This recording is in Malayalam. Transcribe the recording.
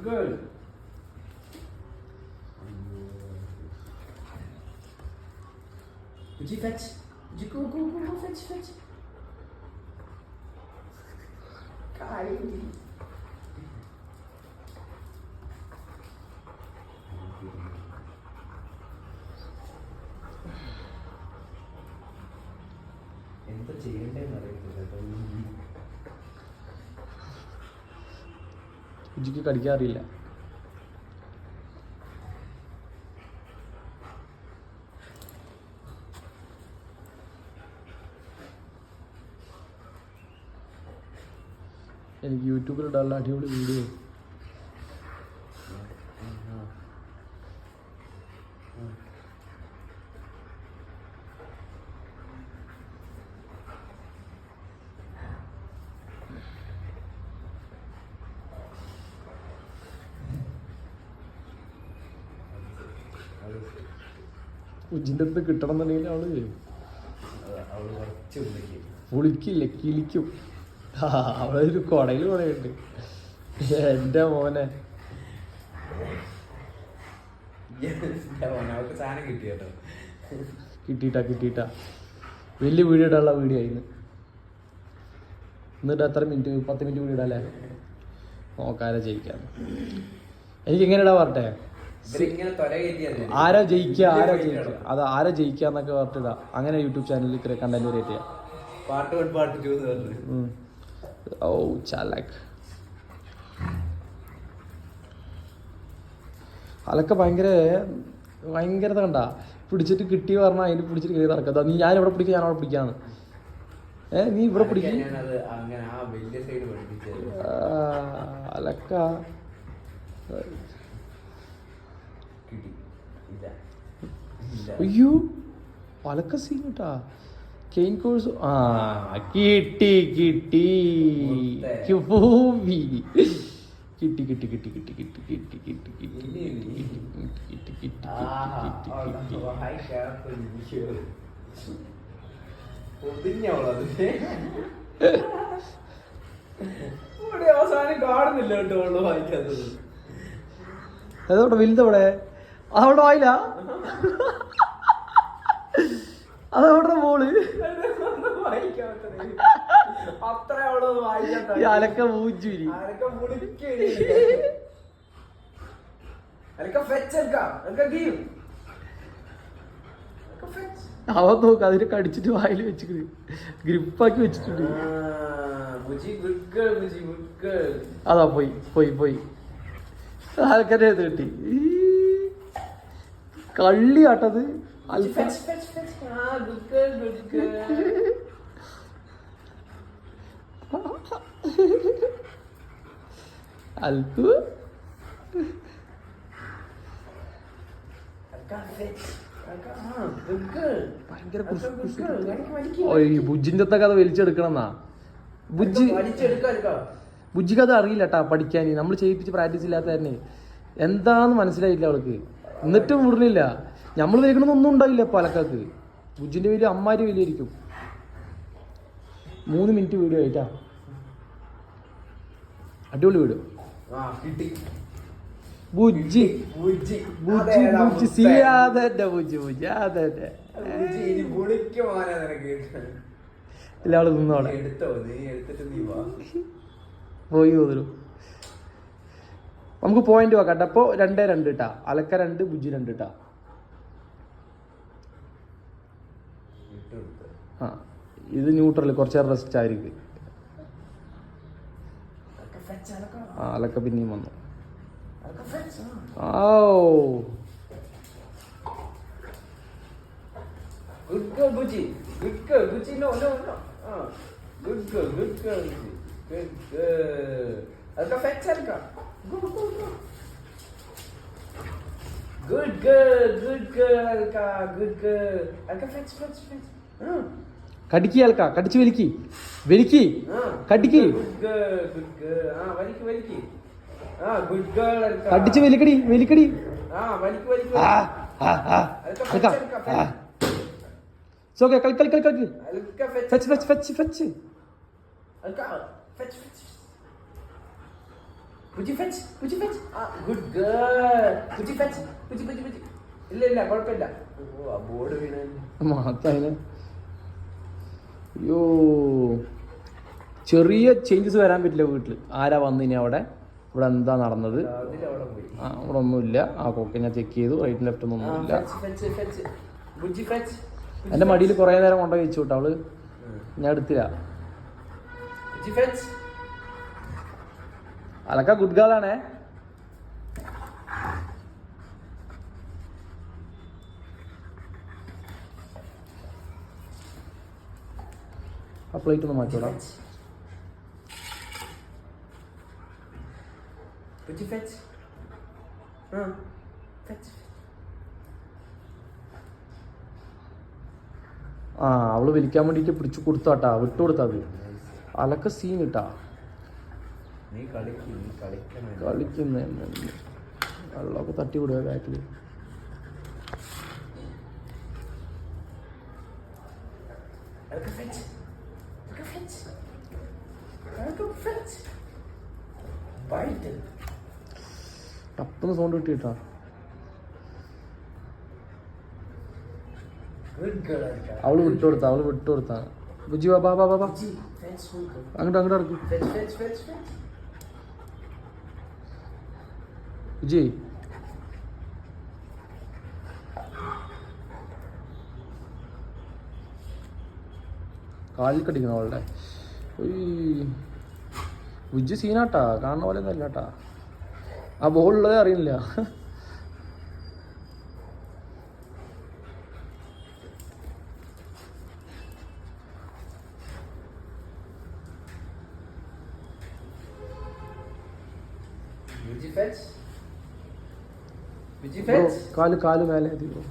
Good girl. Would you fetch? Would you go, fetch. Kylie. എന്താ ചെയ്യണ്ടേന്ന് അറിയത്തില്ല. ഉജിക്ക് കടിക്കാറില്ല. എനിക്ക് യൂട്യൂബിലിടാനുള്ള അടിപൊളി വീഡിയോ. ഉജിൻ്റെ അടുത്ത് കിട്ടണം എന്നുണ്ടെങ്കിൽ വിളിക്കില്ല, കിളിക്കും. അവളൊരു കൊടയിൽ കൊടയുണ്ട്. എൻ്റെ മോനെ കിട്ടിയിട്ടാ വലിയ വീഡിയോ ഇടാനുള്ള വീഡിയോ ആയിരുന്നു. എന്നിട്ട് എത്ര മിനിറ്റ്? 10 മിനിറ്റ് വീഡിയോ ഇടാല്ലേ? നോക്കാരെ ജയിക്കാം. എനിക്ക് എങ്ങനെ ഇടാ പറട്ടെ? ആരാ ജയിക്കുക അത് ആരാ ജയിക്കുക എന്നൊക്കെ പറഞ്ഞിട്ടാ അങ്ങനെ യൂട്യൂബ് ചാനലിൽ കണ്ടന്റ് ക്രിയേറ്റ് ചെയ്യാം. പാർട്ട് 1 പാർട്ട് 2 ഓ ചാലക്. അതൊക്കെ ഭയങ്കരത കണ്ട. പിടിച്ചിട്ട് കിട്ടി പറഞ്ഞാൽ അതിന് പിടിച്ചിട്ട് കയറി നടക്കുക. നീ ഞാനിവിടെ പിടിക്കുക, ഞാനവിടെ പിടിക്കാന്ന്. നീ ഇവിടെ പിടിക്കുക. അലക്ക അയ്യോ അലക്ക സീൻ കേട്ടാ. കെയിൻ കോഴ്സ് കിട്ടി അവസാനം കാണുന്നില്ല കേട്ടോ വായിക്കാത്തത്. അതോടെ വലുതവിടെ അതവിടെ വായില്ല. അതവിടെ മോള് അലക്ക മൂഞ്ചൂരി. അവൻ നോക്ക് അതിനെ കടിച്ചിട്ട് വായിൽ വെച്ചിട്ട് ഗ്രിപ്പാക്കി വെച്ചിട്ടുണ്ട്. അതാ പോയി ആൾക്കാരെ കിട്ടി. കള്ളി ആട്ടത്. അൽക്കു ബുജിന്റെ കഥ വലിച്ചെടുക്കണമെന്നാ. ബുജിക്ക് അത് അറിയില്ല കേട്ടാ പഠിക്കാൻ. നമ്മൾ ചെയ്യിപ്പിച്ച് പ്രാക്ടീസ് ഇല്ലാത്ത തന്നെ എന്താന്ന് മനസ്സിലായില്ല അവൾക്ക്. എന്നിട്ടും വിടുന്നില്ല. നമ്മൾ വേഗണമെന്നൊന്നും ഉണ്ടായില്ല പാലക്കാക്ക്. ബുജിന്റെ വലിയ അമ്മാര് വലിയായിരിക്കും. 3 മിനിറ്റ് വീഡിയോ ആയിട്ടാ. അടിപൊളി വീഡിയോ. ബുജ്ജി സിയാതെ എല്ലാവളും നിന്നോളെ പോയി തോന്നൂ. നമുക്ക് പോയിന്റ് നോക്കട്ടെ. അപ്പോൾ 2-2 ഇട്ടാ. അലക്ക 2 ബുജ്ജി 2 ഇട്ടാ. ഇത് ന്യൂട്രൽ കുറച്ച് റെസ്റ്റ് ആയിരിക്കും. അലക്ക പിന്നെയും വന്നു. Good girl, Buji. Good girl, Buji. No. Good girl. Good girl. Alka, fetch Alka. Go. Good girl, Alka. Good girl. Alka, fetch. കടിക്ക് Alka. കടിച്ച് വലിക്ക്. കടിക്ക്. Good girl. വലിക്ക്. Good girl, Alka. കടിച്ച് വലിക്കടി. വലിക്ക്. Alka. It's okay. Cal. Alka, fetch. Fetch. Alka, fetch. Puji fetch. Puji fetch. Ah, good girl. Puji fetch. Puji, Puji, Puji. ഇല്ല കുഴപ്പമില്ല. ഓ ആ ബോർഡ് വീണ്. മാത്രതിന് അയ്യോ ചെറിയ ചേഞ്ചസ് വരാൻ പറ്റില്ല വീട്ടിൽ. ആരാ വന്നിനി അവിടെ, ഇവിടെ എന്താ നടന്നത്? ആ ഇവിടെ ഒന്നുമില്ല. ആ കോക്കെ ഞാൻ ചെക്ക് ചെയ്തു, റൈറ്റ് ലെഫ്റ്റ് ഒന്നുമില്ല. എൻ്റെ മടിയിൽ കുറേ നേരം കൊണ്ടുപോയി വെച്ചു കേട്ടോ അവള്, ഞാൻ എടുത്തില്ല. അലക്ക ഗുഡ് ഗേൾ ആണേ. ആ പ്ലേറ്റ് ഒന്ന് മാറ്റോടാ. ആ അവള് വലിക്കാൻ വേണ്ടിട്ട് പിടിച്ചു കൊടുത്താട്ടാ, വിട്ടുകൊടുത്താ. അത് അലക്ക സീൻ കിട്ടാ. കളിക്കുന്ന വെള്ളമൊക്കെ തട്ടി വിടുക ബാക്കില്. ടപ്പെന്ന് സൗണ്ട് കിട്ടിട്ടാ. അവള് വിട്ടുകൊടുത്താ. ബുജി ബാബാ അങ്ങോട്ട് ഇറക്കും. ബുജി കാലിൽ കടിക്കണം അവളുടെ. ബുജി സീനാട്ടാ, കാണുന്ന പോലെ ഒന്നും അല്ലാട്ടാ. ആ ബോളുള്ളതേ അറിയില്ല. കാല് മേലെ ബ്രോ.